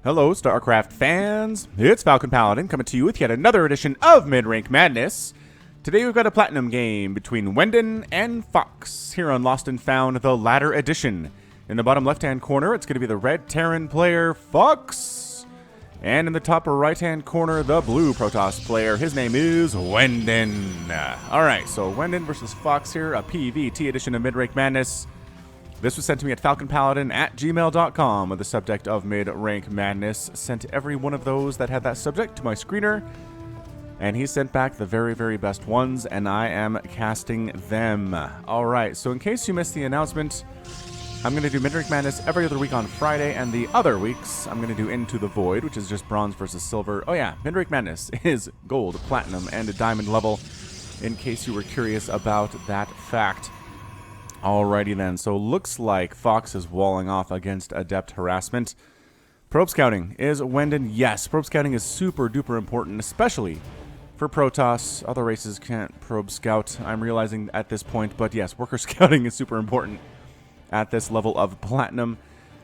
Hello, StarCraft fans. It's Falcon Paladin coming to you with yet another edition of MidRank Madness. Today we've got a platinum game between Wendin and Fox here on Lost and Found, the latter edition. In the bottom left-hand corner, it's going to be the red Terran player, Fox. And in the top right-hand corner, the blue Protoss player. His name is Wendin. Alright, so Wendin versus Fox here, a PvT edition of MidRank Madness. This was sent to me at falconpaladin@gmail.com with the subject of Mid-Rank Madness. Sent every one of those that had that subject to my screener, and he sent back the very, very best ones, and I am casting them. Alright, so in case you missed the announcement, I'm going to do Mid-Rank Madness every other week on Friday, and the other weeks, I'm going to do Into the Void, which is just bronze versus silver. Oh yeah, Mid-Rank Madness is gold, platinum, and a diamond level, in case you were curious about that fact. Alrighty then, so looks like Fox is walling off against Adept Harassment. Probe Scouting is Wendin. Yes, Probe Scouting is super duper important, especially for Protoss. Other races can't Probe Scout, I'm realizing at this point, but yes, Worker Scouting is super important at this level of Platinum.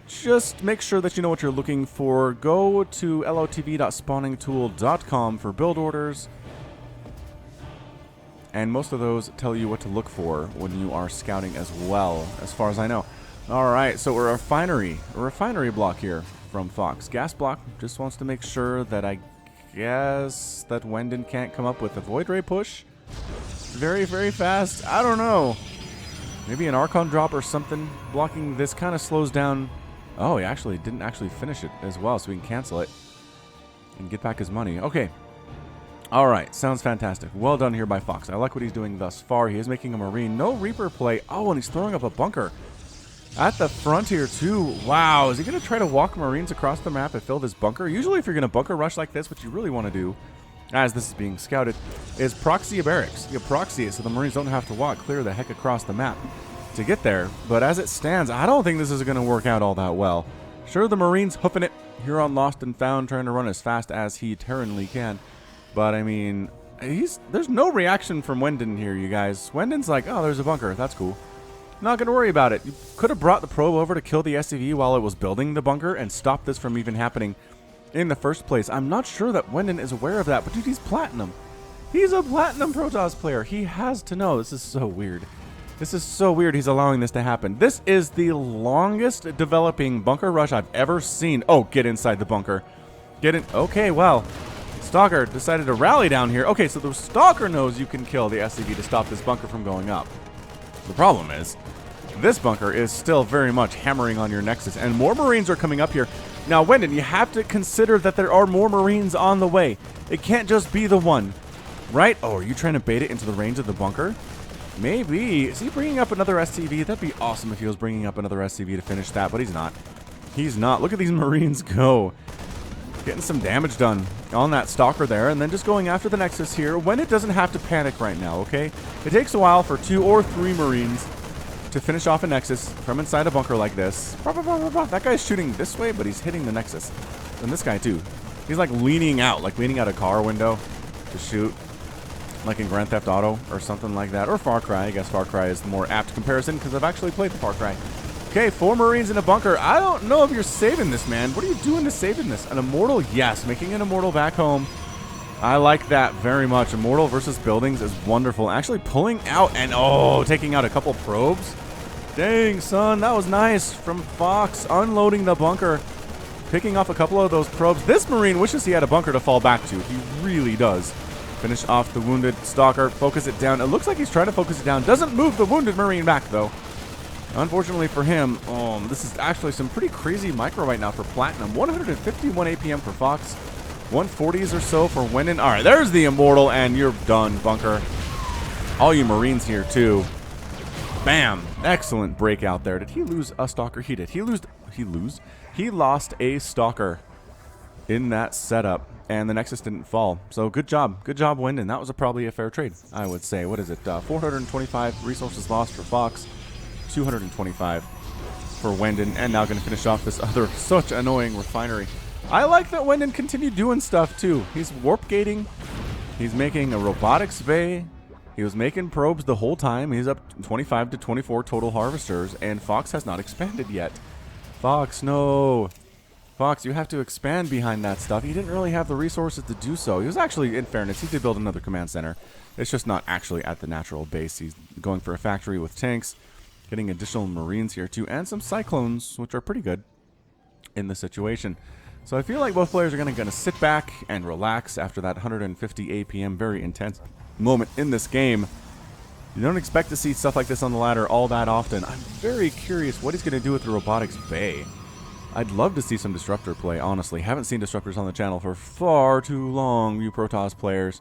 Just make sure that you know what you're looking for. Go to LOTV.spawningtool.com for build orders. And most of those tell you what to look for when you are scouting as well, as far as I know. Alright, so we're a refinery block here from Fox. Gas block just wants to make sure that I guess that Wendin can't come up with a Void Ray push very, very fast. I don't know. Maybe an Archon drop or something blocking this kind of slows down. Oh, he actually didn't actually finish it as well, so we can cancel it and get back his money. Okay. Alright, sounds fantastic. Well done here by Fox. I like what he's doing thus far. He is making a Marine. No Reaper play. Oh, and he's throwing up a bunker at the front here, too. Wow, is he going to try to walk Marines across the map and fill this bunker? Usually if you're going to bunker rush like this, what you really want to do, as this is being scouted, is proxy a barracks. You proxy it so the Marines don't have to walk clear the heck across the map to get there. But as it stands, I don't think this is going to work out all that well. Sure, the Marines hoofing it here on Lost and Found, trying to run as fast as he Terranly can. But, I mean, there's no reaction from Wendin here, you guys. Wendin's like, oh, there's a bunker. That's cool. Not going to worry about it. You could have brought the probe over to kill the SCV while it was building the bunker and stop this from even happening in the first place. I'm not sure that Wendin is aware of that, but dude, he's platinum. He's a platinum Protoss player. He has to know. This is so weird. This is so weird he's allowing this to happen. This is the longest developing bunker rush I've ever seen. Oh, get inside the bunker. Get in. Okay, well. Stalker decided to rally down here. Okay, so the Stalker knows you can kill the SCV to stop this bunker from going up. The problem is, this bunker is still very much hammering on your Nexus, and more Marines are coming up here. Now, Wendin, you have to consider that there are more Marines on the way. It can't just be the one, right? Oh, are you trying to bait it into the range of the bunker? Maybe. Is he bringing up another SCV? That'd be awesome if he was bringing up another SCV to finish that, but he's not. He's not. Look at these Marines go. Getting some damage done on that Stalker there, and then just going after the Nexus here when it doesn't have to panic right now, okay? It takes a while for 2 or 3 Marines to finish off a Nexus from inside a bunker like this. That guy's shooting this way, but he's hitting the Nexus. And this guy, too. He's like leaning out a car window to shoot, like in Grand Theft Auto or something like that. Or Far Cry. I guess Far Cry is the more apt comparison because I've actually played the Far Cry. Okay, 4 Marines in a bunker. I don't know if you're saving this, man. What are you doing to saving this? An Immortal? Yes, making an Immortal back home. I like that very much. Immortal versus buildings is wonderful. Actually pulling out and, oh, taking out a couple probes. Dang, son, that was nice from Fox. Unloading the bunker, picking off a couple of those probes. This Marine wishes he had a bunker to fall back to. He really does. Finish off the wounded Stalker. Focus it down. It looks like he's trying to focus it down. Doesn't move the wounded Marine back, though. Unfortunately for him, this is actually some pretty crazy micro right now for Platinum. 151 APM for Fox, 140s or so for Wendin. All right, there's the Immortal, and you're done, bunker. All you Marines here, too. Bam. Excellent breakout there. Did he lose a Stalker? He did. He lost a Stalker in that setup, and the Nexus didn't fall. So good job. Good job, Wendin. That was probably a fair trade, I would say. What is it? 425 resources lost for Fox. 225 for Wendin, and now going to finish off this other such annoying refinery. I like that Wendin continued doing stuff too. He's warp gating. He's making a robotics bay. He was making probes the whole time. He's up 25 to 24 total harvesters, and Fox has not expanded yet. Fox, no. Fox, you have to expand behind that stuff. He didn't really have the resources to do so. He was actually, in fairness, he did build another command center. It's just not actually at the natural base. He's going for a factory with tanks, getting additional Marines here too, and some Cyclones, which are pretty good in the situation. So I feel like both players are going to sit back and relax after that 150 APM, very intense moment in this game. You don't expect to see stuff like this on the ladder all that often. I'm very curious what he's going to do with the Robotics Bay. I'd love to see some Disruptor play, honestly. Haven't seen Disruptors on the channel for far too long, you Protoss players.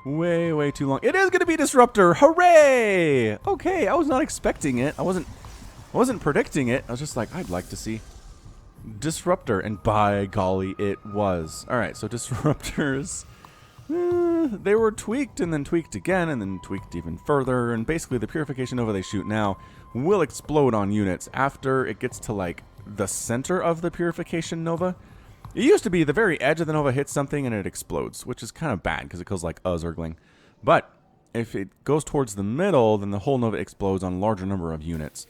Way, way too long. It is going to be Disruptor! Hooray! Okay, I was not expecting it. I wasn't predicting it. I was just like, I'd like to see Disruptor, and by golly, it was. Alright, so Disruptors, they were tweaked and then tweaked again and then tweaked even further, and basically the Purification Nova they shoot now will explode on units after it gets to like the center of the Purification Nova. It used to be the very edge of the Nova hits something and it explodes, which is kind of bad because it goes like a Zergling. But if it goes towards the middle, then the whole Nova explodes on a larger number of units,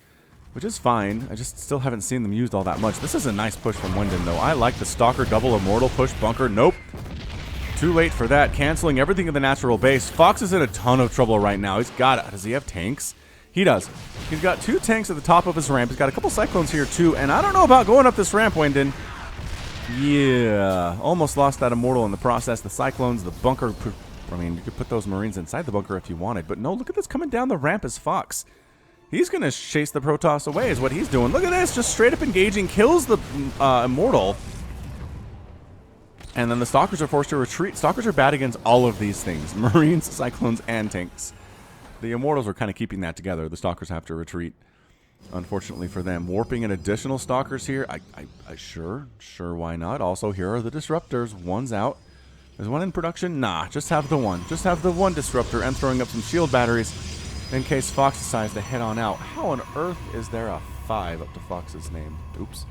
which is fine. I just still haven't seen them used all that much. This is a nice push from Wendin, though. I like the Stalker double Immortal push bunker. Nope. Too late for that. Canceling everything in the natural base. Fox is in a ton of trouble right now. He's got... Does he have tanks? He does. He's got 2 tanks at the top of his ramp. He's got a couple Cyclones here, too. And I don't know about going up this ramp, Wendin. Yeah. Almost lost that Immortal in the process. The Cyclones, the bunker... I mean, you could put those Marines inside the bunker if you wanted. But no, look at this coming down the ramp as Fox. He's going to chase the Protoss away is what he's doing. Look at this. Just straight up engaging. Kills the Immortal. And then the Stalkers are forced to retreat. Stalkers are bad against all of these things. Marines, Cyclones, and tanks. The Immortals are kind of keeping that together. The Stalkers have to retreat, unfortunately for them. Warping in additional Stalkers here. Sure, why not? Also, here are the Disruptors. One's out. There's one in production. Nah, just have the one. Just have the one Disruptor and throwing up some shield batteries in case Fox decides to head on out. How on earth is there a 5 up to Fox's name? Oops.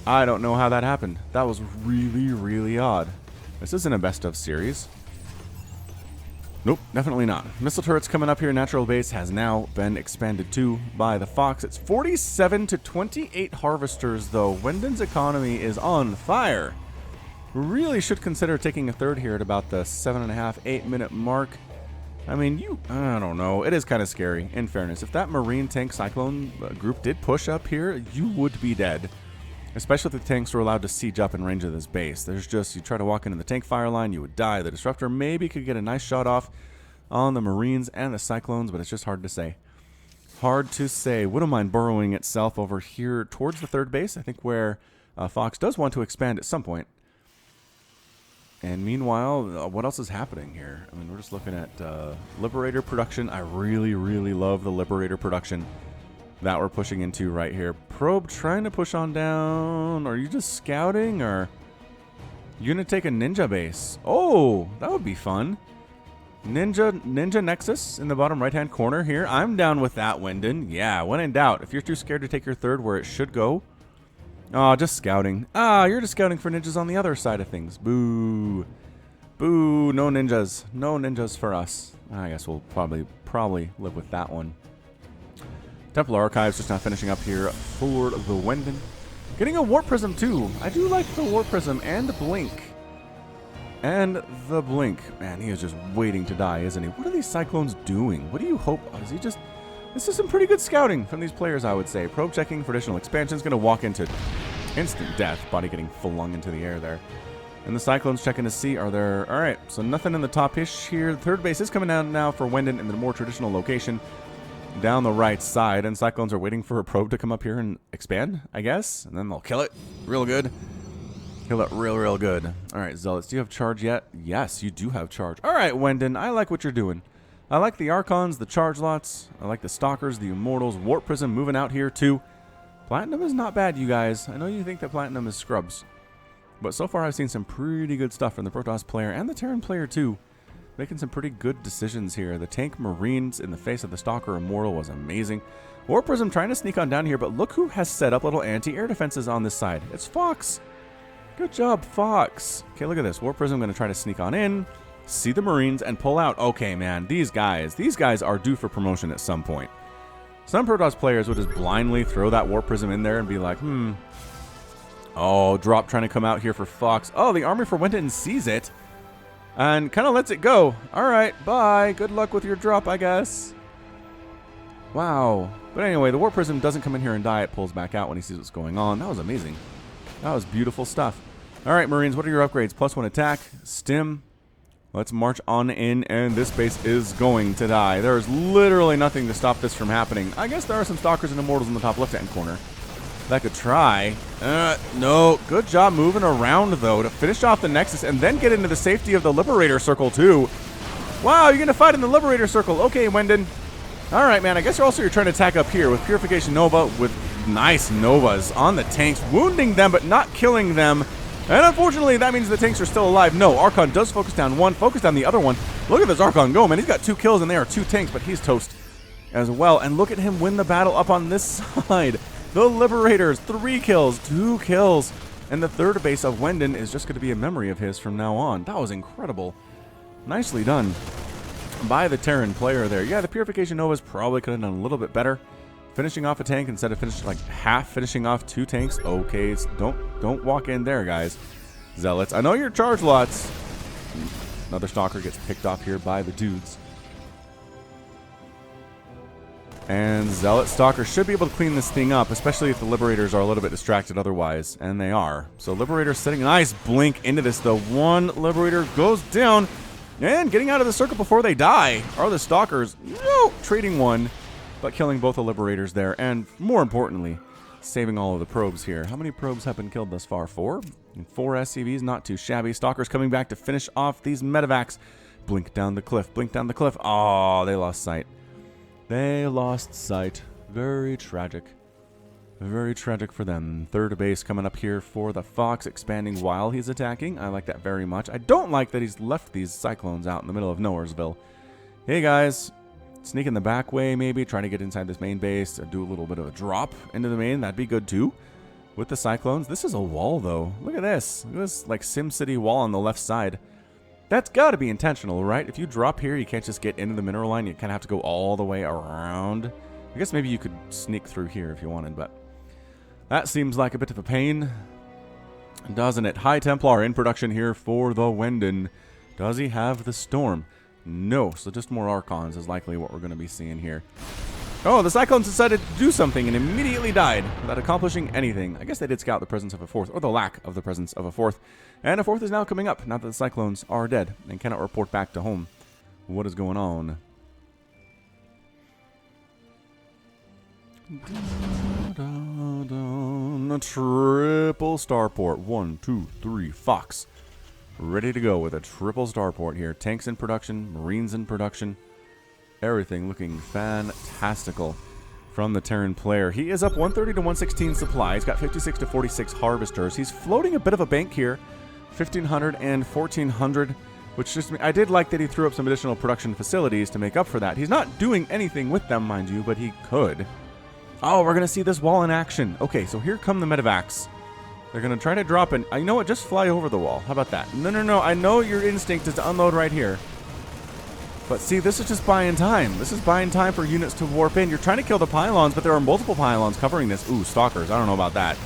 I don't know how that happened. That was really, really odd. This isn't a best of series. Nope, definitely not. Missile turrets coming up here. Natural base has now been expanded to by the Fox. It's 47 to 28 harvesters, though. Wendin's economy is on fire. Really should consider taking a third here at about the 7.5, 8 minute mark. I mean, I don't know. It is kind of scary, in fairness. If that Marine Tank Cyclone group did push up here, you would be dead. Especially if the tanks were allowed to siege up in range of this base. There's just, you try to walk into the tank fire line, you would die. The Disruptor maybe could get a nice shot off on the Marines and the Cyclones, but it's just hard to say. Hard to say. Wouldn't mind burrowing itself over here towards the third base, I think where Fox does want to expand at some point. And meanwhile, what else is happening here? I mean, we're just looking at Liberator production. I really, really love the Liberator production that we're pushing into right here. Probe trying to push on down. Are you just scouting, or you gonna take a ninja base? Oh, that would be fun. Ninja Nexus in the bottom right hand corner here. I'm down with that, Wendin. Yeah, when in doubt, if you're too scared to take your third where it should go. Oh, just scouting. Ah, you're just scouting for ninjas on the other side of things. Boo. Boo, no ninjas. No ninjas for us. I guess we'll probably live with that one. Templar Archives just now finishing up here for the Wendin. Getting a Warp Prism too. I do like the Warp Prism and the Blink. And the Blink. Man, he is just waiting to die, isn't he? What are these Cyclones doing? What do you hope? Is he just... This is some pretty good scouting from these players, I would say. Probe checking for additional expansions. Going to walk into instant death. Body getting flung into the air there. And the Cyclones checking to see, are there... Alright, so nothing in the top-ish here. The third base is coming down now for Wendin in the more traditional location down the right side. And Cyclones are waiting for a probe to come up here and expand, I guess. And then they'll kill it real good. Kill it real good. Alright, Zealots, do you have charge yet? Yes, you do have charge. Alright, Wendin, I like what you're doing. I like the Archons, the charge lots. I like the Stalkers, the Immortals. Warp Prism moving out here too. Platinum is not bad, you guys. I know you think that Platinum is scrubs, but so far I've seen some pretty good stuff from the Protoss player and the Terran player too. Making some pretty good decisions here. The tank Marines in the face of the Stalker Immortal was amazing. Warp Prism trying to sneak on down here, but look who has set up little anti-air defenses on this side. It's Fox. Good job, Fox. Okay, look at this. Warp Prism going to try to sneak on in, see the Marines, and pull out. Okay, man, these guys are due for promotion at some point. Some Protoss players would just blindly throw that Warp Prism in there and be like, Oh, drop trying to come out here for Fox. Oh, the army for Wendin sees it and kind of lets it go. All right, bye. Good luck with your drop, I guess. Wow. But anyway, the Warp Prism doesn't come in here and die. It pulls back out when he sees what's going on. That was amazing. That was beautiful stuff. All right, Marines, what are your upgrades? +1 attack, stim. Let's march on in, and this base is going to die. There is literally nothing to stop this from happening. I guess there are some Stalkers and Immortals in the top left-hand corner that could try. No. Good job moving around, though, to finish off the Nexus and then get into the safety of the Liberator Circle, too. Wow, you're going to fight in the Liberator Circle. Okay, Wendin. All right, man. I guess you're trying to attack up here with Purification Nova, with nice Novas on the tanks, wounding them but not killing them. And unfortunately, that means the tanks are still alive. No, Archon does focus down one, focus down the other one. Look at this Archon go, man. He's got 2 kills, and they are 2 tanks, but he's toast as well. And look at him win the battle up on this side. The Liberators, 3 kills, 2 kills. And the third base of Wendin is just going to be a memory of his from now on. That was incredible. Nicely done by the Terran player there. Yeah, the Purification Novas probably could have done a little bit better. Finishing off a tank instead of finishing off 2 tanks. Okay, don't walk in there, guys. Zealots, I know you're charge lots. Another Stalker gets picked off here by the dudes. And Zealot Stalker should be able to clean this thing up, especially if the Liberators are a little bit distracted otherwise. And they are. So Liberator setting a nice blink into this. The one Liberator goes down. And getting out of the circle before they die are the Stalkers. No, trading one, but killing both the Liberators there, and more importantly, saving all of the probes here. How many probes have been killed thus far? 4? And 4 SCVs, not too shabby. Stalkers coming back to finish off these medevacs. Blink down the cliff, blink down the cliff. Oh, they lost sight. They lost sight. Very tragic. Very tragic for them. Third base coming up here for the Fox, expanding while he's attacking. I like that very much. I don't like that he's left these Cyclones out in the middle of Nowheresville. Hey, guys. Sneak in the back way, maybe. Try to get inside this main base. Do a little bit of a drop into the main. That'd be good, too. With the Cyclones. This is a wall, though. Look at this. Look at this, like, SimCity wall on the left side. That's got to be intentional, right? If you drop here, you can't just get into the mineral line. You kind of have to go all the way around. I guess maybe you could sneak through here if you wanted, but that seems like a bit of a pain, doesn't it? High Templar in production here for the Wendin. Does he have the Storm? No, so just more Archons is likely what we're going to be seeing here. Oh, the Cyclones decided to do something and immediately died without accomplishing anything. I guess they did scout the presence of a 4th, or the lack of the presence of a 4th. And a 4th is now coming up, now that the Cyclones are dead and cannot report back to home. What is going on? A triple starport. 1, 2, 3, Fox. Ready to go with a triple starport here. Tanks in production, Marines in production. Everything looking fantastical from the Terran player. He is up 130 to 116 supply. He's got 56 to 46 harvesters. He's floating a bit of a bank here. 1,500 and 1,400, which just, I did like that he threw up some additional production facilities to make up for that. He's not doing anything with them, mind you, but he could. Oh, we're going to see this wall in action. Okay, so here come the medevacs. They're going to try to drop in. You know what? Just fly over the wall. How about that? No. I know your instinct is to unload right here. But see, this is just buying time. This is buying time for units to warp in. You're trying to kill the pylons, but there are multiple pylons covering this. Ooh, Stalkers. I don't know about that.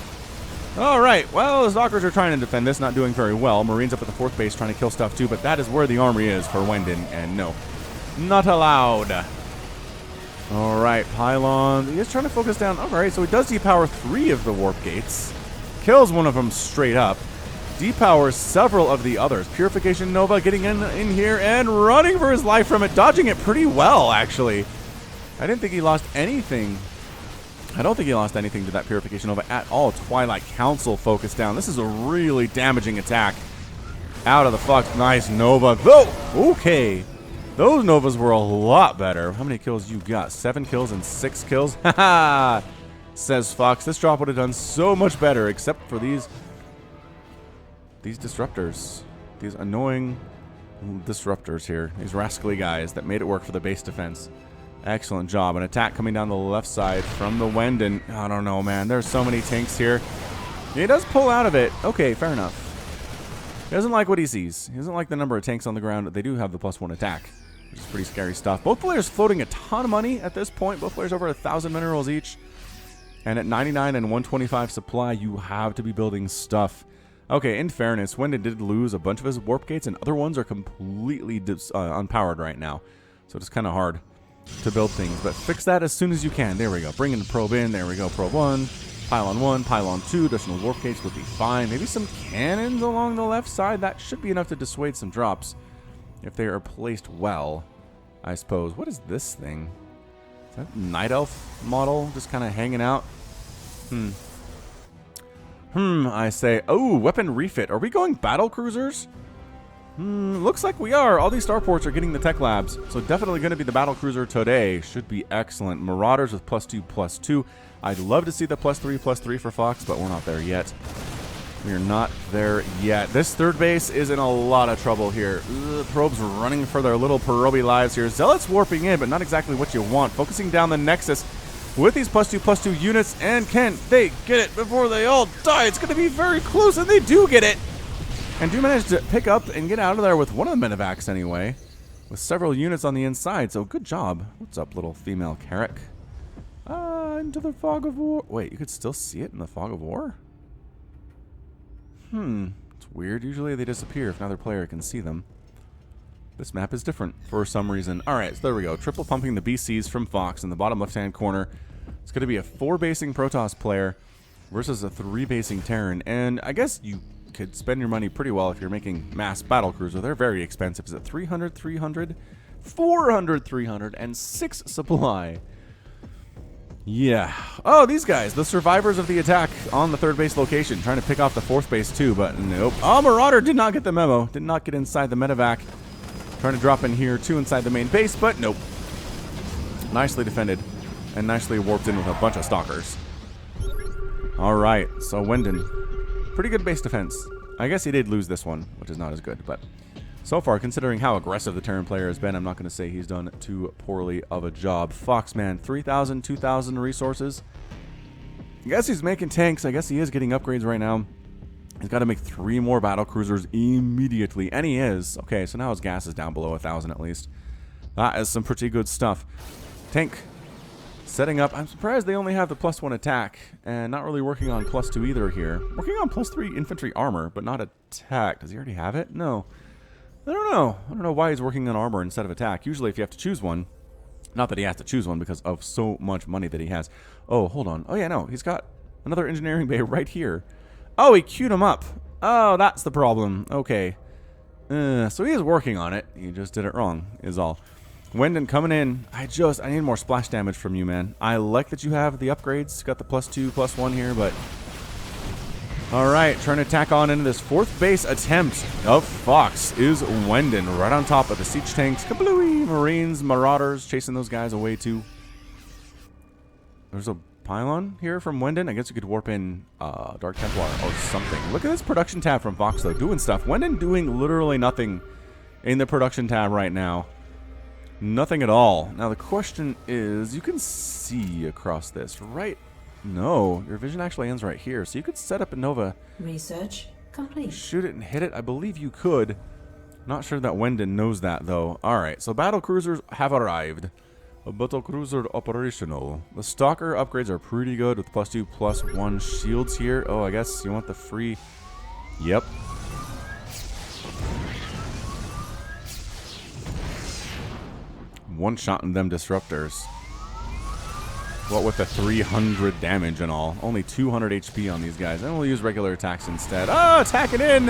All right. Well, the Stalkers are trying to defend this, not doing very well. Marines up at the 4th base trying to kill stuff too, but that is where the armory is for Wendin, and no. Not allowed. All right, pylon. He is trying to focus down. All right, so he does depower 3 of the warp gates. Kills one of them straight up. Depowers several of the others. Purification Nova getting in here and running for his life from it. Dodging it pretty well, actually. I didn't think he lost anything. I don't think he lost anything to that Purification Nova at all. Twilight Council focused down. This is a really damaging attack. Out of the Fox. Nice Nova. Oh, okay. Those Novas were a lot better. How many kills you got? 7 kills and 6 kills? Haha, says Fox. This drop would have done so much better, except for these disruptors. These annoying disruptors here. These rascally guys that made it work for the base defense. Excellent job. An attack coming down the left side from the Wendin. I don't know, man. There's so many tanks here. He does pull out of it. Okay, fair enough. He doesn't like what he sees. He doesn't like the number of tanks on the ground. They do have the +1 attack. which is pretty scary stuff. Both players floating a ton of money at this point. Both players over 1,000 minerals each. And at 99 and 125 supply, you have to be building stuff. Okay, in fairness, Wendin did lose a bunch of his warp gates, and other ones are completely unpowered right now. So it's kind of hard to build things. But fix that as soon as you can. There we go. Bring in the probe in. There we go. Probe 1. Pylon 2. Additional warp gates would be fine. Maybe some cannons along the left side. That should be enough to dissuade some drops if they are placed well, I suppose. What is this thing? Is that Night Elf model just kind of hanging out? I say. Oh, weapon refit. Are we going battle cruisers? Looks like we are. All these starports are getting the tech labs, so definitely going to be the battle cruiser today. Should be excellent. Marauders with +2/+2. I'd love to see the +3/+3 for Fox, but we're not there yet. We are not there yet. This third base is in a lot of trouble here. The probes running for their little Perobi lives here. Zealots warping in, but not exactly what you want. Focusing down the Nexus with these +2/+2 units, and can they get it before they all die? It's going to be very close, and they do get it. And do manage to pick up and get out of there with one of the medevacs anyway, with several units on the inside, so good job. What's up, little female Carrick? Into the fog of war. Wait, you could still see it in the fog of war? It's weird. Usually they disappear if another player can see them. This map is different for some reason. Alright, so there we go. Triple pumping the BCs from Fox in the bottom left-hand corner. It's going to be a 4-basing Protoss player versus a 3-basing Terran. And I guess you could spend your money pretty well if you're making mass battlecruiser. They're very expensive. Is it 300, 300? 400, 300, and 6 supply. Yeah. Oh, these guys, the survivors of the attack on the 3rd base location, trying to pick off the 4th base too, but nope. Oh, Marauder did not get the memo. Did not get inside the medevac. Trying to drop in here too inside the main base, but nope. Nicely defended and nicely warped in with a bunch of stalkers. All right, so Wendin, pretty good base defense. I guess he did lose this one, which is not as good, but so far, considering how aggressive the Terran player has been, I'm not going to say he's done too poorly of a job. Foxman, 3,000, 2,000 resources. I guess he's making tanks. I guess he is getting upgrades right now. He's got to make 3 more battle cruisers immediately, and he is. Okay, so now his gas is down below 1,000 at least. That is some pretty good stuff. Tank setting up. I'm surprised they only have the +1 attack, and not really working on +2 either here. Working on +3 infantry armor, but not attack. Does he already have it? No. I don't know. I don't know why he's working on armor instead of attack. Usually if you have to choose one, not that he has to choose one because of so much money that he has. Oh, hold on. Oh, yeah, no. He's got another engineering bay right here. Oh, he queued him up. Oh, that's the problem. Okay. So he is working on it. He just did it wrong, is all. Wendin coming in. I need more splash damage from you, man. I like that you have the upgrades. Got the +2, +1 here, but alright, trying to tack on into this 4th base attempt of Fox is Wendin, right on top of the siege tanks. Kablooey! Marines, Marauders, chasing those guys away too. There's a pylon here from Wendin. I guess you could warp in Dark Templar or something. Look at this production tab from Fox though, doing stuff. Wendin doing literally nothing in the production tab right now. Nothing at all. Now the question is, you can see across this, right? No, your vision actually ends right here, so you could set up a Nova. Research complete. Shoot it and hit it. I believe you could. Not sure that Wendin knows that though. All right, so battle cruisers have arrived. A battle cruiser operational. The stalker upgrades are pretty good with +2, +1 shields here. Oh, I guess you want the free. Yep. One-shotting them disruptors. What with the 300 damage and all. Only 200 HP on these guys. And we'll use regular attacks instead. Oh, attacking in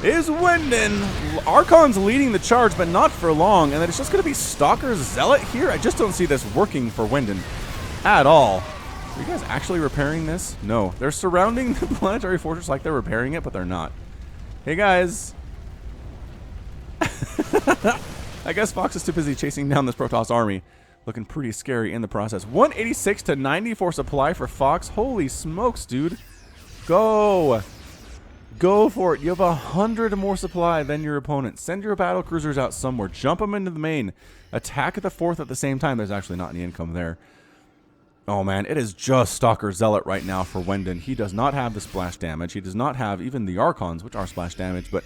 is Wendin. Archon's leading the charge, but not for long. And then it's just going to be Stalker's Zealot here. I just don't see this working for Wendin at all. Are you guys actually repairing this? No. They're surrounding the planetary fortress like they're repairing it, but they're not. Hey, guys. I guess Fox is too busy chasing down this Protoss army. Looking pretty scary in the process. 186 to 94 supply for Fox. Holy smokes, dude. Go. Go for it. You have 100 more supply than your opponent. Send your battle cruisers out somewhere. Jump them into the main. Attack at the 4th at the same time. There's actually not any income there. Oh, man. It is just Stalker Zealot right now for Wendin. He does not have the splash damage. He does not have even the Archons, which are splash damage. But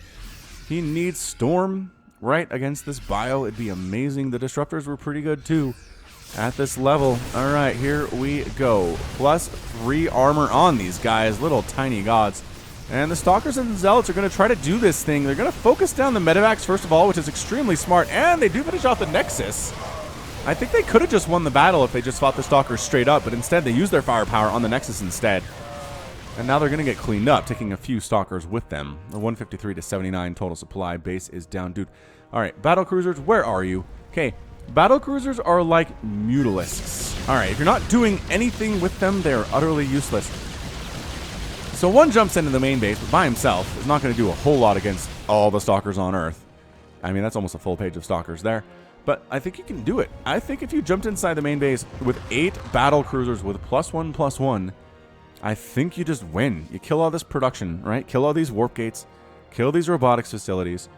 he needs Storm right, against this bio. It'd be amazing. The disruptors were pretty good too at this level. All right, here we go. +3 armor on these guys, little tiny gods. And the Stalkers and Zealots are going to try to do this thing. They're going to focus down the medevacs first of all, which is extremely smart. And they do finish off the Nexus. I think they could have just won the battle if they just fought the Stalkers straight up, but instead they used their firepower on the Nexus instead. And now they're going to get cleaned up, taking a few Stalkers with them. The 153 to 79 total supply base is down, dude. All right, battle cruisers, where are you? Okay, battle cruisers are like mutalisks. All right, if you're not doing anything with them, they're utterly useless. So one jumps into the main base, but by himself is not going to do a whole lot against all the Stalkers on Earth. I mean, that's almost a full page of Stalkers there. But I think you can do it. I think if you jumped inside the main base with 8 battle cruisers with +1/+1, I think you just win. You kill all this production, right? Kill all these warp gates, kill these robotics facilities,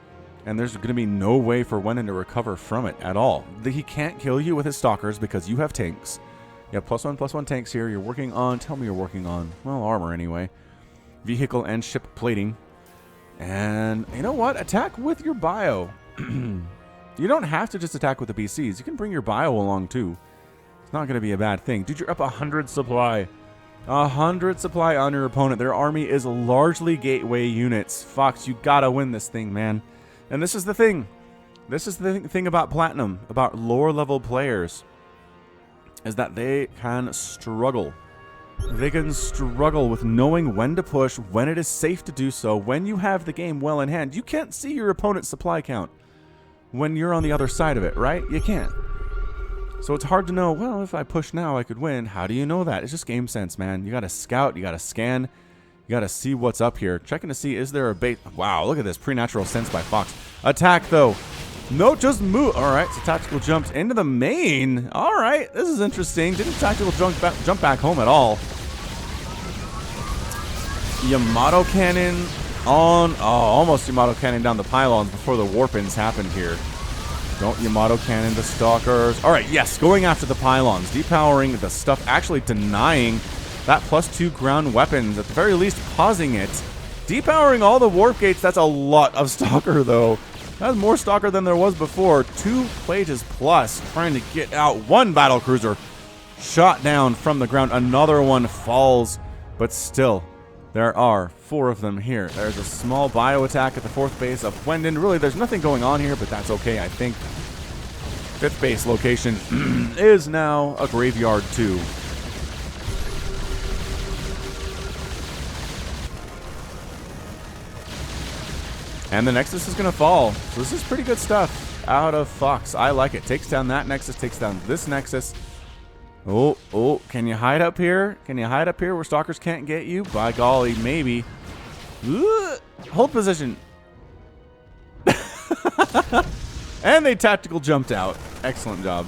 and there's going to be no way for Wendin to recover from it at all. He can't kill you with his Stalkers because you have tanks. You have +1/+1 tanks here. You're working on, tell me you're working on, well, armor anyway. Vehicle and ship plating. And you know what? Attack with your bio. You don't have to just attack with the BCs. You can bring your bio along too. It's not going to be a bad thing. Dude, you're up 100 supply. 100 supply on your opponent. Their army is largely gateway units. Fox, you gotta win this thing, man. And this is the thing. This is the thing about Platinum, about lower level players, is that they can struggle. They can struggle with knowing when to push, when it is safe to do so, when you have the game well in hand. You can't see your opponent's supply count when you're on the other side of it, right? You can't. So it's hard to know, well, if I push now, I could win. How do you know that? It's just game sense, man. You got to scout, you got to scan, you got to see what's up here. Checking to see, is there a bait? Wow, look at this. Preternatural sense by Fox. Attack, though. No, just move. All right, so tactical jumps into the main. All right, this is interesting. Didn't tactical jump back home at all. Yamato cannon on. Oh, almost Yamato cannon down the pylons before the warp-ins happened here. Don't Yamato cannon the Stalkers. All right, yes, going after the pylons. Depowering the stuff, actually denying that +2 ground weapons. At the very least, pausing it. Depowering all the warp gates. That's a lot of Stalker, though. That's more Stalker than there was before. 2 Plages plus trying to get out. 1 battle cruiser shot down from the ground. Another one falls, but still, there are 4 of them here. There's a small bio attack at the 4th base of Wendin. Really, there's nothing going on here, but that's okay, I think. 5th base location is now a graveyard too. And the Nexus is going to fall. So this is pretty good stuff out of Fox. I like it. Takes down that Nexus, takes down this Nexus. Oh, can you hide up here? Can you hide up here where Stalkers can't get you? By golly, maybe. Hold position. And they tactical jumped out. Excellent job.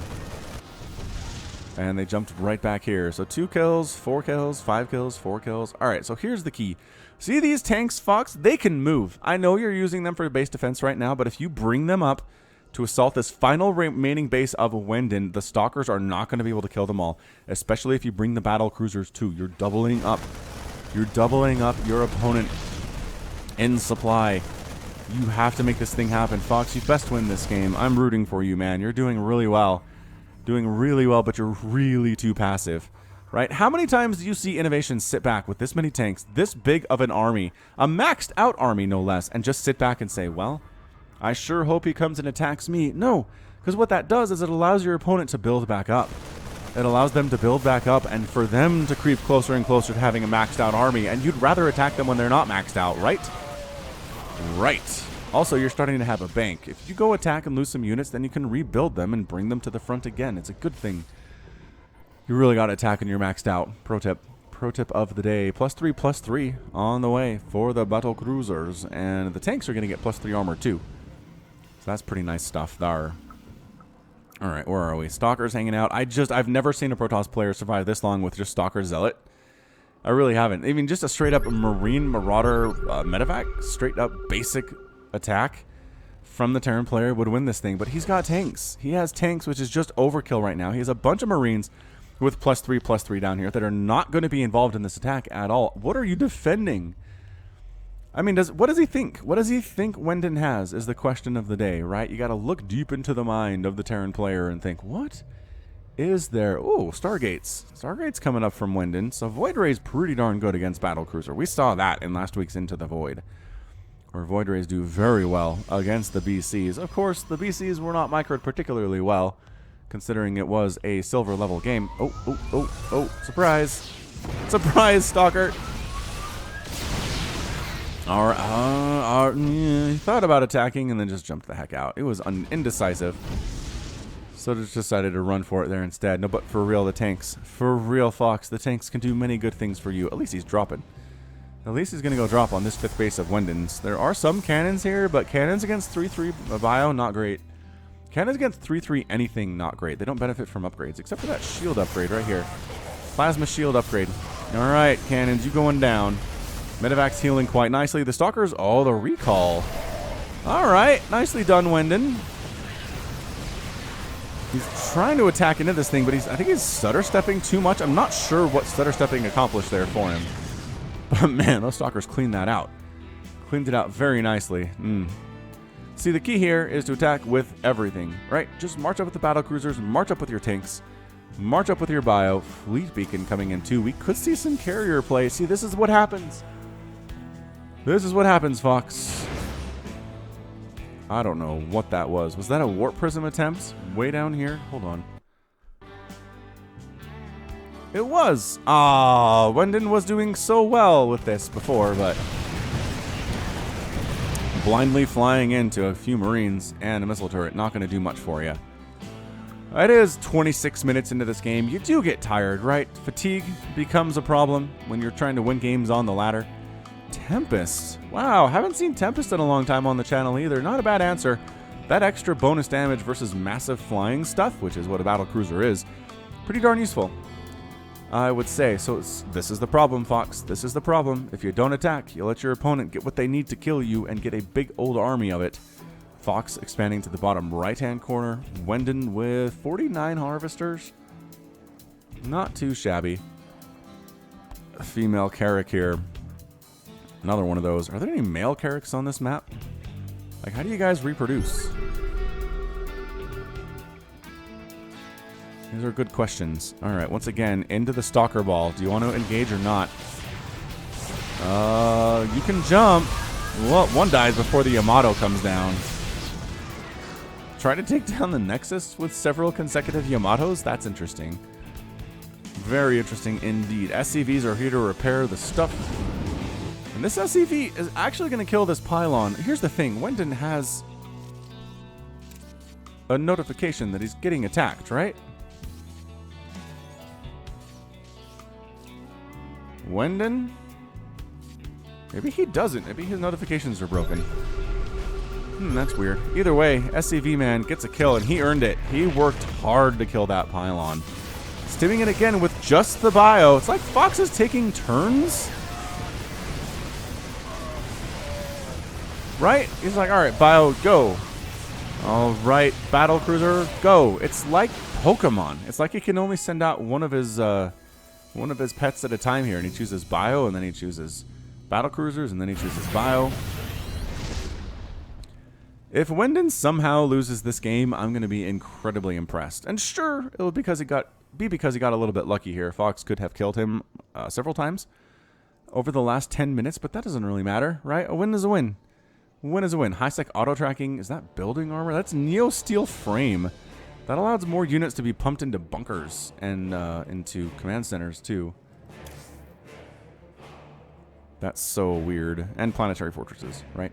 And they jumped right back here. So 2 kills, 4 kills, 5 kills, 4 kills. All right, so here's the key. See these tanks, Fox? They can move. I know you're using them for base defense right now, but if you bring them up to assault this final remaining base of Wendin, the Stalkers are not going to be able to kill them all, especially if you bring the battle cruisers too. You're doubling up. You're doubling up your opponent in supply. You have to make this thing happen. Fox, you best win this game. I'm rooting for you, man. You're doing really well. Doing really well, but you're really too passive. Right? How many times do you see Innovation sit back with this many tanks, this big of an army, a maxed out army no less, and just sit back and say, well, I sure hope he comes and attacks me. No, because what that does is it allows your opponent to build back up. It allows them to build back up and for them to creep closer and closer to having a maxed out army, and you'd rather attack them when they're not maxed out, right? Right. Also, you're starting to have a bank. If you go attack and lose some units, then you can rebuild them and bring them to the front again. It's a good thing. You really got to attack when you're maxed out. Pro tip. Pro tip of the day. +3/+3 on the way for the battle cruisers. And the tanks are going to get +3 armor too. So that's pretty nice stuff there. Alright, where are we? Stalkers hanging out. I've never seen a Protoss player survive this long with just Stalker Zealot. I really haven't. I mean, just a straight up Marine Marauder medevac. Straight up basic attack from the Terran player would win this thing. But he's got tanks. He has tanks, which is just overkill right now. He has a bunch of Marines with +3/+3 down here that are not going to be involved in this attack at all. What are you defending? I mean, what does he think? What does he think Wendin has is the question of the day, right? You got to look deep into the mind of the Terran player and think, what is there? Oh, Stargates. Stargates coming up from Wendin. So Void Ray's pretty darn good against Battlecruiser. We saw that in last week's Into the Void, where Void Rays do very well against the BCs. Of course, the BCs were not microed particularly well, considering it was a silver level game. Oh, surprise. Surprise, Stalker. He thought about attacking and then just jumped the heck out. It was indecisive. So just decided to run for it there instead. No, but for real, the tanks. For real, Fox, the tanks can do many good things for you. At least he's dropping. At least he's going to go drop on this 5th base of Wendin's. There are some cannons here, but cannons against 3-3 bio, not great. Cannons against 3-3 anything, not great. They don't benefit from upgrades, except for that shield upgrade right here. Plasma shield upgrade. All right, cannons, you going down. Medevac's healing quite nicely. The Stalkers, oh, the recall. All right, nicely done, Wendin. He's trying to attack into this thing, but I think he's stutter stepping too much. I'm not sure what stutter stepping accomplished there for him. But man, those Stalkers cleaned that out. Cleaned it out very nicely. See, the key here is to attack with everything, right? Just march up with the battle cruisers, march up with your tanks, march up with your bio. Fleet Beacon coming in too. We could see some carrier play. See, this is what happens. This is what happens, Fox. I don't know what that was. Was that a warp prism attempt? Way down here? Hold on. It was. Wendin was doing so well with this before, but blindly flying into a few Marines and a missile turret, not going to do much for you. It is 26 minutes into this game. You do get tired, right? Fatigue becomes a problem when you're trying to win games on the ladder. Tempest. Wow, haven't seen Tempest in a long time on the channel either. Not a bad answer. That extra bonus damage versus massive flying stuff, which is what a battle cruiser is, pretty darn useful, I would say. So this is the problem, Fox. This is the problem. If you don't attack, you let your opponent get what they need to kill you and get a big old army of it. Fox expanding to the bottom right-hand corner. Wendin with 49 harvesters. Not too shabby. A female Carrack here. Another one of those. Are there any male Carracks on this map? Like, how do you guys reproduce? These are good questions. All right, once again, into the Stalker Ball. Do you want to engage or not? You can jump. Well, one dies before the Yamato comes down. Try to take down the Nexus with several consecutive Yamatos? That's interesting. Very interesting indeed. SCVs are here to repair the stuff. And this SCV is actually going to kill this pylon. Here's the thing. Wendin has a notification that he's getting attacked, right? Wendin? Maybe he doesn't. Maybe his notifications are broken. That's weird. Either way, SCV man gets a kill, and he earned it. He worked hard to kill that pylon. Stimming it again with just the bio. It's like Fox is taking turns. Right? He's like, all right, bio, go. All right, battle cruiser, go. It's like Pokemon. It's like he can only send out one of his pets at a time here, and he chooses bio, and then he chooses battle cruisers, and then he chooses bio. If Wendin somehow loses this game, I'm going to be incredibly impressed. And sure, it'll be because he got a little bit lucky here. Fox could have killed him several times over the last 10 minutes, but that doesn't really matter, right? A win is a win. Win is a win. High-sec auto-tracking. Is that building armor? That's Neo-Steel frame. That allows more units to be pumped into bunkers and into command centers, too. That's so weird. And planetary fortresses. Right.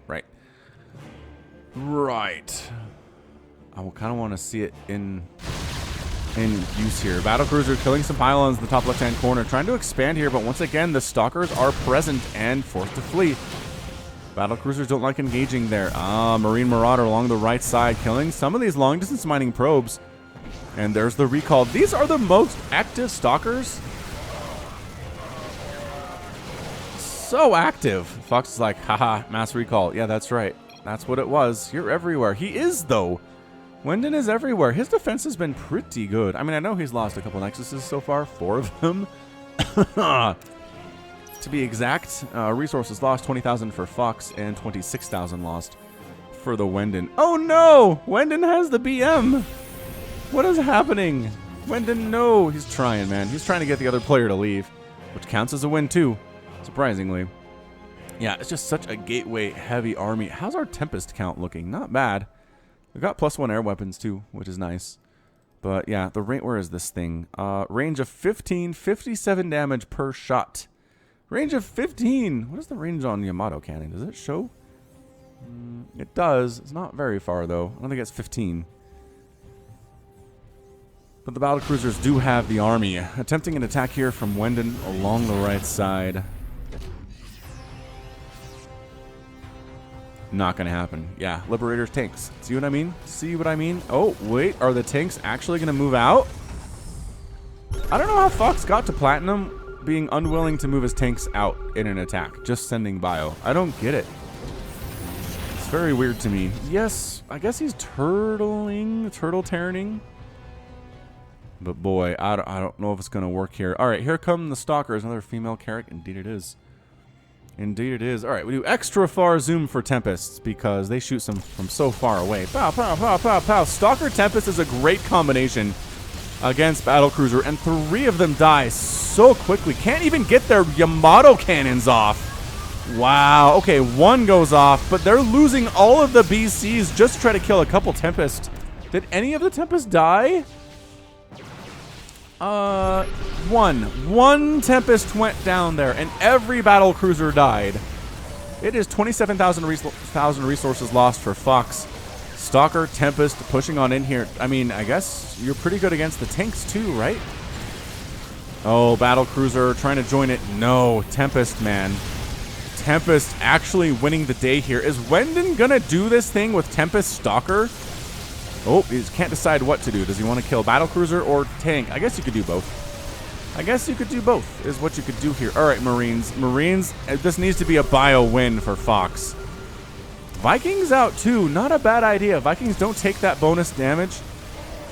I kind of want to see it in use here. Battlecruiser killing some pylons in the top left-hand corner. Trying to expand here, but once again, the Stalkers are present and forced to flee. Battlecruisers don't like engaging there. Marine Marauder along the right side, killing some of these long-distance mining probes. And there's the recall. These are the most active Stalkers. So active. Fox is like, haha, mass recall. Yeah, that's right. That's what it was. You're everywhere. He is, though. Wendin is everywhere. His defense has been pretty good. I mean, I know he's lost a couple Nexuses so far. 4 of them. to be exact. Resources lost, 20,000 for Fox and 26,000 lost for the Wendin. Oh no! Wendin has the BM! What is happening? Wendin, no! He's trying, man. He's trying to get the other player to leave, which counts as a win too, surprisingly. Yeah, it's just such a gateway-heavy army. How's our Tempest count looking? Not bad. We've got +1 air weapons too, which is nice. But yeah, the rate, where is this thing? Range of 15, 57 damage per shot. Range of 15! What is the range on Yamato cannon? Does it show? It does. It's not very far though. I don't think it's 15. But the battlecruisers do have the army. Attempting an attack here from Wendin along the right side. Not gonna happen. Yeah, Liberator's tanks. See what I mean? See what I mean? Oh, wait. Are the tanks actually gonna move out? I don't know how Fox got to Platinum being unwilling to move his tanks out in an attack. Just sending bio. I don't get it. It's very weird to me. Yes, I guess he's turtle-tearing. But boy, I don't know if it's gonna work here. Alright, here come the Stalkers. Another female Carrick. Indeed it is. Indeed it is. Alright, we do extra far zoom for Tempests because they shoot some from so far away. Pow, pow, pow, pow, pow. Stalker Tempest is a great combination against Battlecruiser, and 3 of them die so quickly. Can't even get their Yamato cannons off. Wow. Okay, 1 goes off, but they're losing all of the BCs just to try to kill a couple Tempest. Did any of the Tempest die? One Tempest went down there, and every battlecruiser died. It is 27,000 resources lost for Fox. Stalker, Tempest pushing on in here. I mean, I guess you're pretty good against the tanks too, right? Oh, battlecruiser trying to join it. No, Tempest, man. Tempest actually winning the day here. Is Wendin gonna do this thing with Tempest Stalker? Oh, he can't decide what to do. Does he want to kill battlecruiser or tank? I guess you could do both. I guess you could do both is what you could do here. All right, Marines. Marines, this needs to be a bio win for Fox. Vikings out too. Not a bad idea. Vikings don't take that bonus damage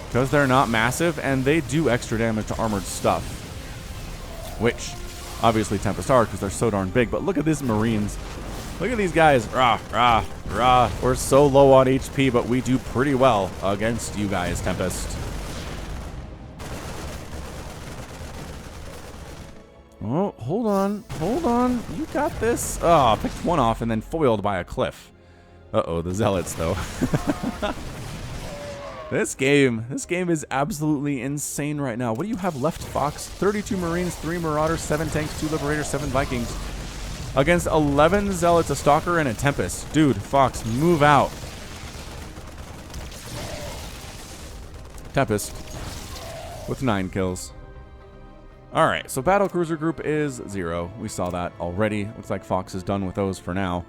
because they're not massive, and they do extra damage to armored stuff. Which, obviously, Tempest are because they're so darn big. But look at these Marines. Look at these guys. Rah, rah, rah. We're so low on HP, but we do pretty well against you guys, Tempest. Oh, hold on. Hold on. You got this. Oh, picked 1 off and then foiled by a cliff. Uh-oh, the Zealots, though. This game is absolutely insane right now. What do you have left, Fox? 32 Marines, 3 Marauders, 7 tanks, 2 Liberators, 7 Vikings. Against 11 Zealots, a Stalker, and a Tempest. Dude, Fox, move out. Tempest with 9 kills. Alright, so Battlecruiser group is 0. We saw that already. Looks like Fox is done with those for now.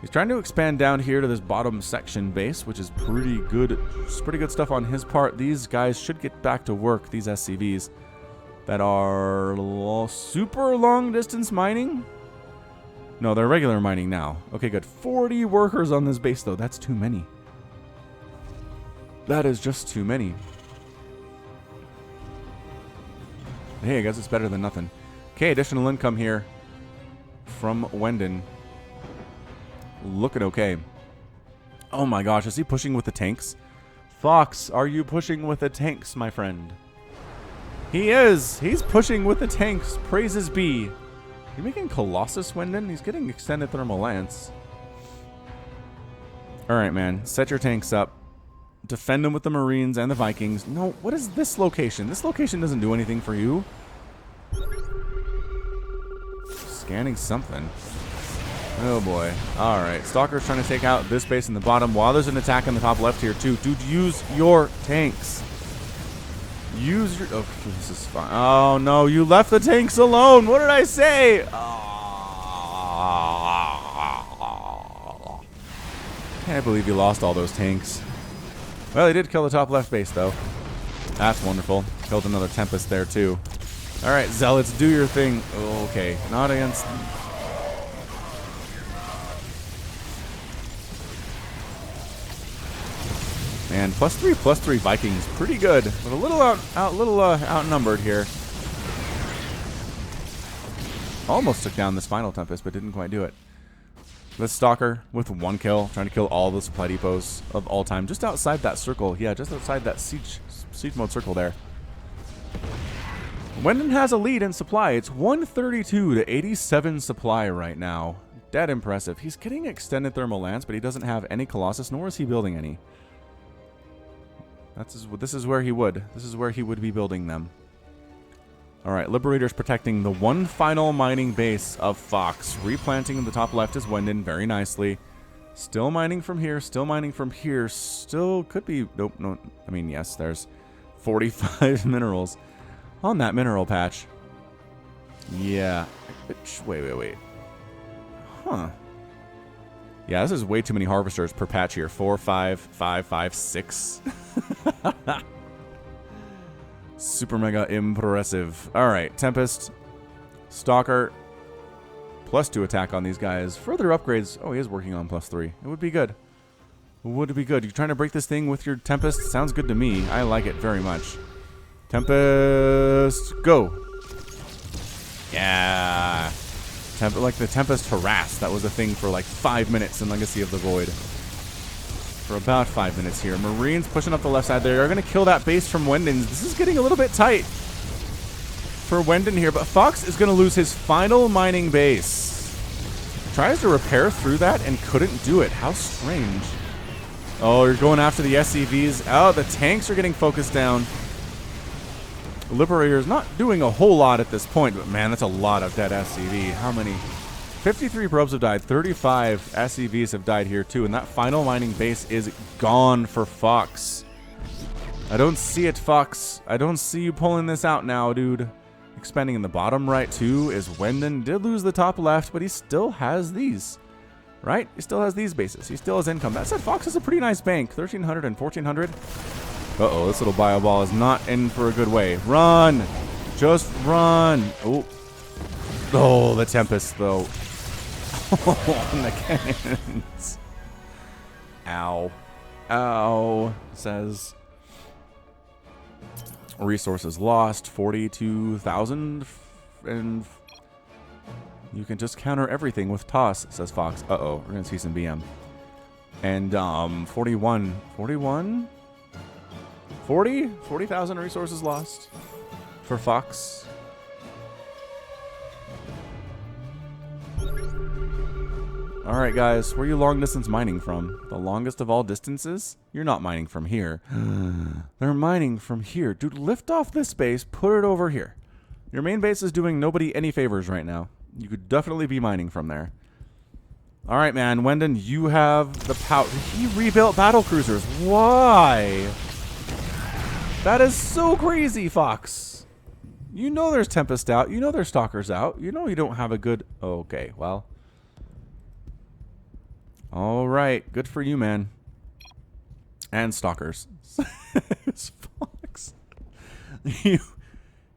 He's trying to expand down here to this bottom section base, which is pretty good. It's pretty good stuff on his part. These guys should get back to work, these SCVs that are super long distance mining. No, they're regular mining now. Okay, good. 40 workers on this base, though. That's too many. That is just too many. Hey, I guess it's better than nothing. Okay, additional income here from Wendin. Looking okay. Oh my gosh, is he pushing with the tanks? Fox, are you pushing with the tanks, my friend? He is! He's pushing with the tanks. Praises be. You making Colossus, Wendin? He's getting extended thermal lance. Alright, man. Set your tanks up. Defend them with the Marines and the Vikings. No, what is this location? This location doesn't do anything for you. Scanning something. Oh boy. Alright. Stalker's trying to take out this base in the bottom while there's an attack on the top left here too. Dude, use your tanks. Use your... Oh, this is fine. Oh no, you left the tanks alone. What did I say? Oh. Can't believe you lost all those tanks. Well, he did kill the top left base though. That's wonderful. Killed another Tempest there too. Alright, Zealots, do your thing. Oh, okay. Not against... And +3/+3 Vikings, pretty good, but a little outnumbered here. Almost took down this final Tempest, but didn't quite do it. This Stalker with 1 kill, trying to kill all the supply depots of all time. Just outside that circle. Yeah, just outside that siege mode circle there. Wendin has a lead in supply. It's 132 to 87 supply right now. Dead impressive. He's getting extended thermal lance, but he doesn't have any Colossus, nor is he building any. This is where he would. This is where he would be building them. Alright, Liberator's protecting the one final mining base of Fox. Replanting in the top left is Wendin very nicely. Still mining from here, still mining from here. Still could be... Nope, no. I mean, yes, there's 45 minerals on that mineral patch. Yeah. Wait. Huh. Yeah, this is way too many harvesters per patch here. 4, 5, 5, 5, 6. Super mega impressive. Alright, Tempest. Stalker. +2 attack on these guys. Further upgrades. Oh, he is working on +3. It would be good. Would be good. You're trying to break this thing with your Tempest? Sounds good to me. I like it very much. Tempest, go. Yeah. Like the Tempest harass. That was a thing for like 5 minutes in Legacy of the Void. For about 5 minutes here. Marines pushing up the left side there. Are going to kill that base from Wendin's. This is getting a little bit tight for Wendin here, but Fox is going to lose his final mining base. Tries to repair through that and couldn't do it. How strange. Oh, you're going after the SCVs. Oh, the tanks are getting focused down. Liberator's not doing a whole lot at this point, but man, that's a lot of dead SCV. How many? 53 probes have died. 35 SCVs have died here too, and that final mining base is gone for Fox. I don't see it, Fox. I don't see you pulling this out now, dude. Expanding in the bottom right too is Wendin. Did lose the top left, but he still has these. Right? He still has these bases. He still has income. That said, Fox has a pretty nice bank. 1,300 and 1,400. Uh-oh, this little bio ball is not in for a good way. Run! Just run! Oh. Oh, the Tempest, though. On the cannons. Ow. Ow, says. Resources lost, 42,000. And you can just counter everything with toss, says Fox. Uh-oh, we're going to see some BM. And 41. 40,000 resources lost for Fox. All right, guys, where are you long distance mining from? The longest of all distances? You're not mining from here. They're mining from here. Dude, lift off this base, put it over here. Your main base is doing nobody any favors right now. You could definitely be mining from there. All right, man, Wendin, you have the power. He rebuilt battle cruisers. Why? That is so crazy, Fox. You know there's Tempest out. You know there's Stalkers out. You know you don't have a good... Okay, well. All right. Good for you, man. And Stalkers. Fox.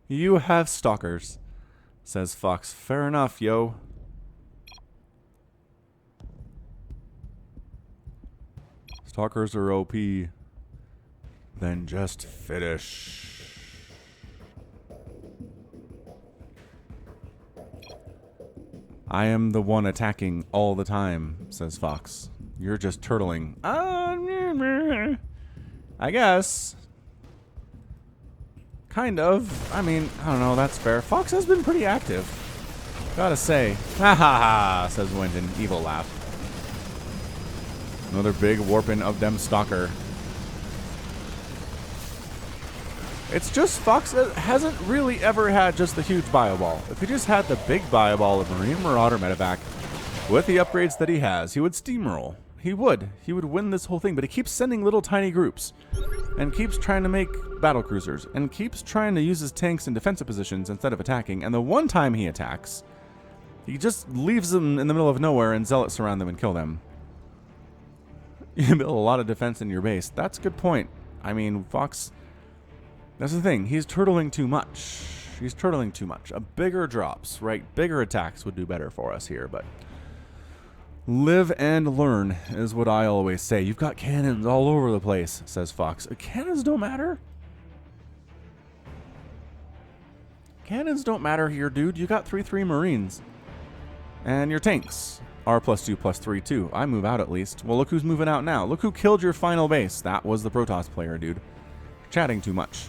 You have Stalkers, says Fox. Fair enough, yo. Stalkers are OP. Then just finish. I am the one attacking all the time, says Fox. You're just turtling. I guess. Kind of. I mean, I don't know, that's fair. Fox has been pretty active. Gotta say. Ha ha ha, says Wendin. Evil laugh. Another big warping of them Stalker. It's just Fox hasn't really ever had just the huge bio ball. If he just had the big bio ball of Marine Marauder Medevac with the upgrades that he has, he would steamroll. He would. He would win this whole thing, but he keeps sending little tiny groups and keeps trying to make battle cruisers and keeps trying to use his tanks in defensive positions instead of attacking. And the one time he attacks, he just leaves them in the middle of nowhere and zealots surround them and kill them. You build a lot of defense in your base. That's a good point. I mean, Fox... That's the thing. He's turtling too much. He's turtling too much. A bigger drops, right? Bigger attacks would do better for us here, but live and learn is what I always say. You've got cannons all over the place, says Fox. Cannons don't matter. Cannons don't matter here, dude. You got 3/3 Marines. And your tanks are +2/+3 too. I move out at least. Well, look who's moving out now. Look who killed your final base. That was the Protoss player, dude. Chatting too much.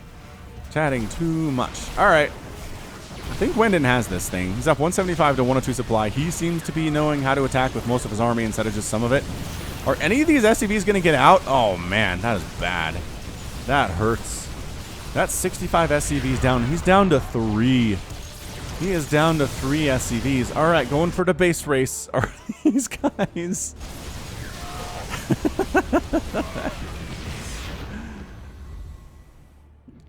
Chatting too much. All right. I think Wendin has this thing. He's up 175 to 102 supply. He seems to be knowing how to attack with most of his army instead of just some of it. Are any of these SCVs going to get out? Oh, man. That is bad. That hurts. That's 65 SCVs down. He's down to 3. He is down to 3 SCVs. All right, going for the base race. Are these guys?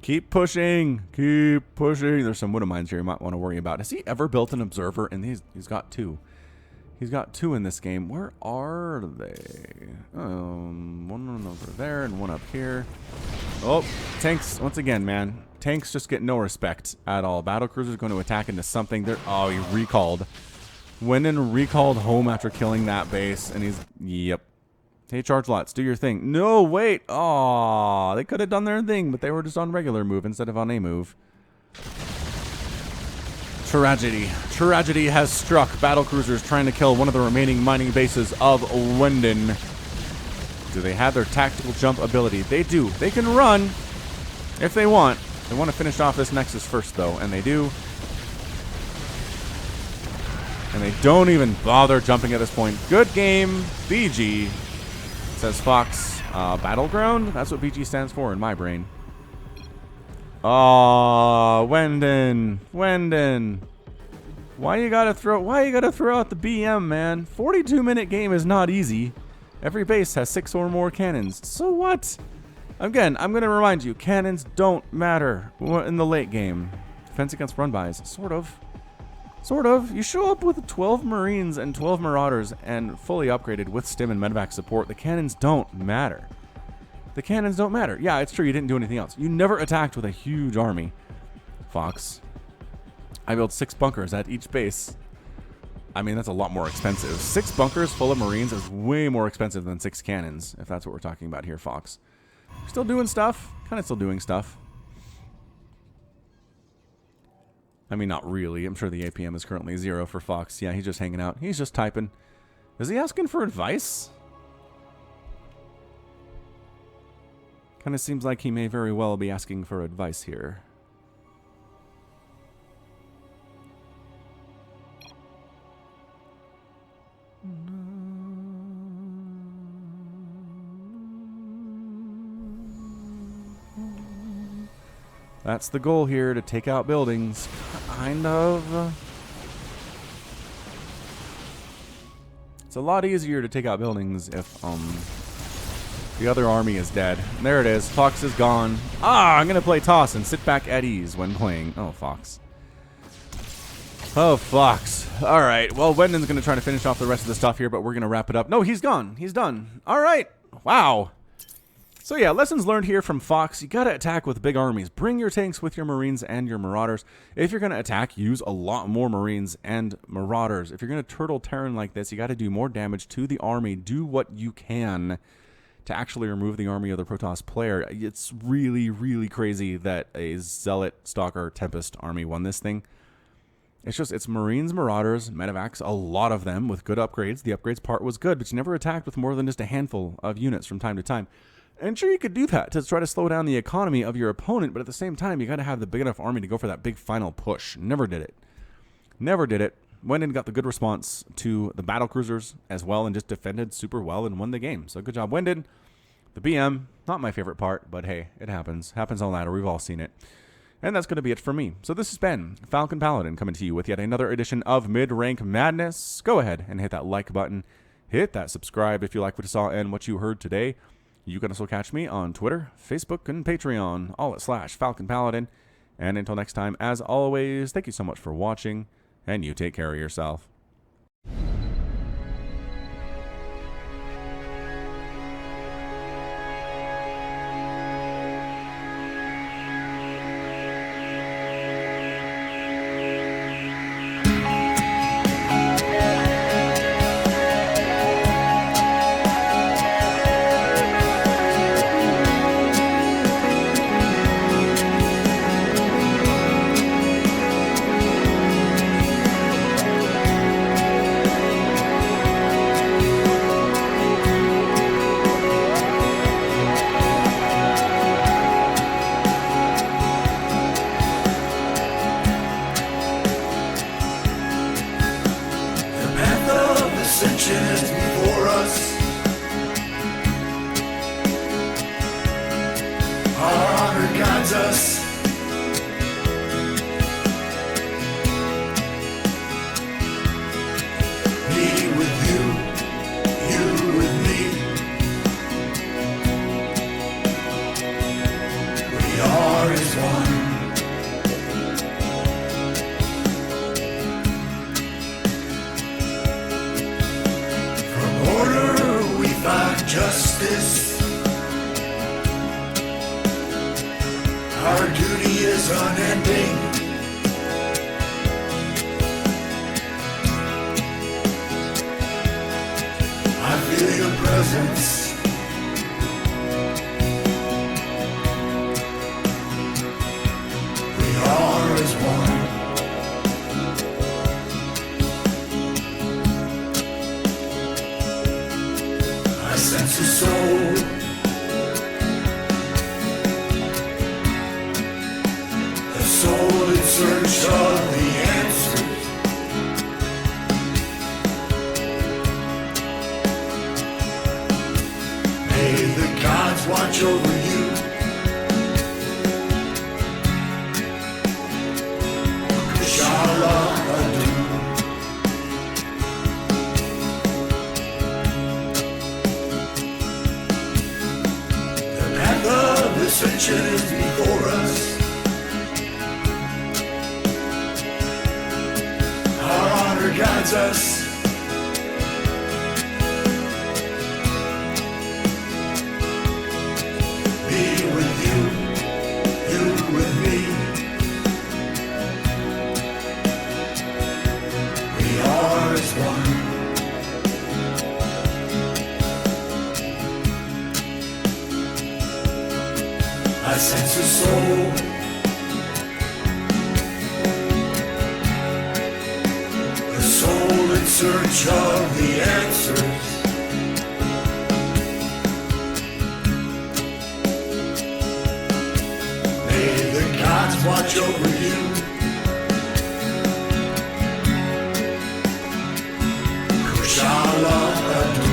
Keep pushing. Keep pushing. There's some wood mines here you might want to worry about. Has he ever built an observer? And he's got 2. He's got 2 in this game. Where are they? One over there and one up here. Oh, tanks once again, man. Tanks just get no respect at all. Battlecruiser's going to attack into something. Oh, he recalled. Wendin recalled home after killing that base, and he's yep. Hey, charge lots, do your thing. No, wait. Oh, they could have done their thing, but they were just on regular move instead of on a move. Tragedy. Tragedy has struck. Battlecruisers trying to kill one of the remaining mining bases of Wendin. Do they have their tactical jump ability? They do. They can run if they want. They want to finish off this Nexus first, though, and they do. And they don't even bother jumping at this point. Good game, BG. Says Fox. Battleground? That's what BG stands for in my brain. Oh, Wendin. Wendin. Why you gotta throw out the BM, man? 42-minute game is not easy. Every base has 6 or more cannons. So what? Again, I'm gonna remind you, cannons don't matter in the late game. Defense against run-bys. Sort of. Sort of. You show up with 12 Marines and 12 Marauders and fully upgraded with stim and medevac support. The cannons don't matter. The cannons don't matter. Yeah, it's true you didn't do anything else. You never attacked with a huge army, Fox. I built 6 bunkers at each base. I mean, that's a lot more expensive. 6 bunkers full of Marines is way more expensive than 6 cannons, if that's what we're talking about here, Fox. Still doing stuff. Kind of still doing stuff. I mean, not really. I'm sure the APM is currently 0 for Fox. Yeah, he's just hanging out. He's just typing. Is he asking for advice? Kind of seems like he may very well be asking for advice here. That's the goal here, to take out buildings. Kind of. It's a lot easier to take out buildings if the other army is dead. There it is. Fox is gone. I'm going to play toss and sit back at ease when playing. Oh, Fox. Oh, Fox. All right. Well, Wendin's going to try to finish off the rest of the stuff here, but we're going to wrap it up. No, he's gone. He's done. All right. Wow. So yeah, lessons learned here from Fox. You got to attack with big armies. Bring your tanks with your Marines and your Marauders. If you're going to attack, use a lot more Marines and Marauders. If you're going to turtle Terran like this, you got to do more damage to the army. Do what you can to actually remove the army of the Protoss player. It's really, really crazy that a Zealot, Stalker, Tempest army won this thing. It's Marines, Marauders, Medevacs, a lot of them with good upgrades. The upgrades part was good, but you never attacked with more than just a handful of units from time to time. And sure, you could do that to try to slow down the economy of your opponent, but at the same time, you got to have the big enough army to go for that big final push. Never did it. Never did it. Wendin got the good response to the battlecruisers as well and just defended super well and won the game. So good job, Wendin. The BM, not my favorite part, but hey, it happens. Happens on ladder. We've all seen it. And that's going to be it for me. So this has been Falcon Paladin coming to you with yet another edition of Mid-Rank Madness. Go ahead and hit that like button. Hit that subscribe if you like what you saw and what you heard today. You can also catch me on Twitter, Facebook, and Patreon, all at /Falcon Paladin. And until next time, as always, thank you so much for watching, and you take care of yourself. guides us. Me with you, you with me. We are as one. From order we find justice. Our duty is unending. I feel your presence. We are as one. I sense a soul. A soul in search of the answers. May the gods watch over you. Kushala adu. The path of ascension is before us. Our honor guides us. Me with you, you with me. We are as one. I sense a soul. A soul in search of the answers. May the gods watch over you. Kushala adu.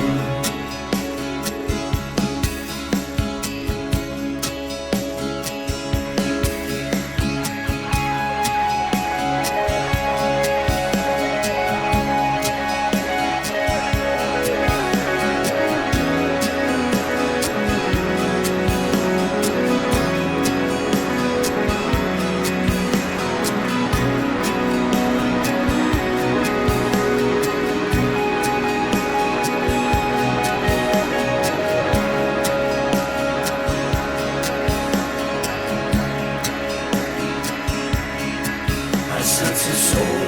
I sense a soul.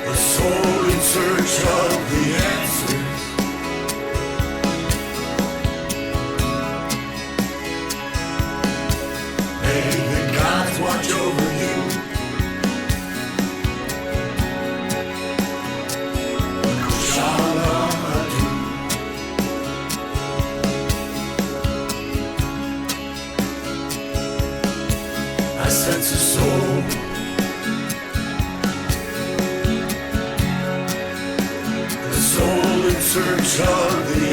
A soul in search of the answers. May the gods watch over you. Kushala adu. I sense a soul. A soul in search of the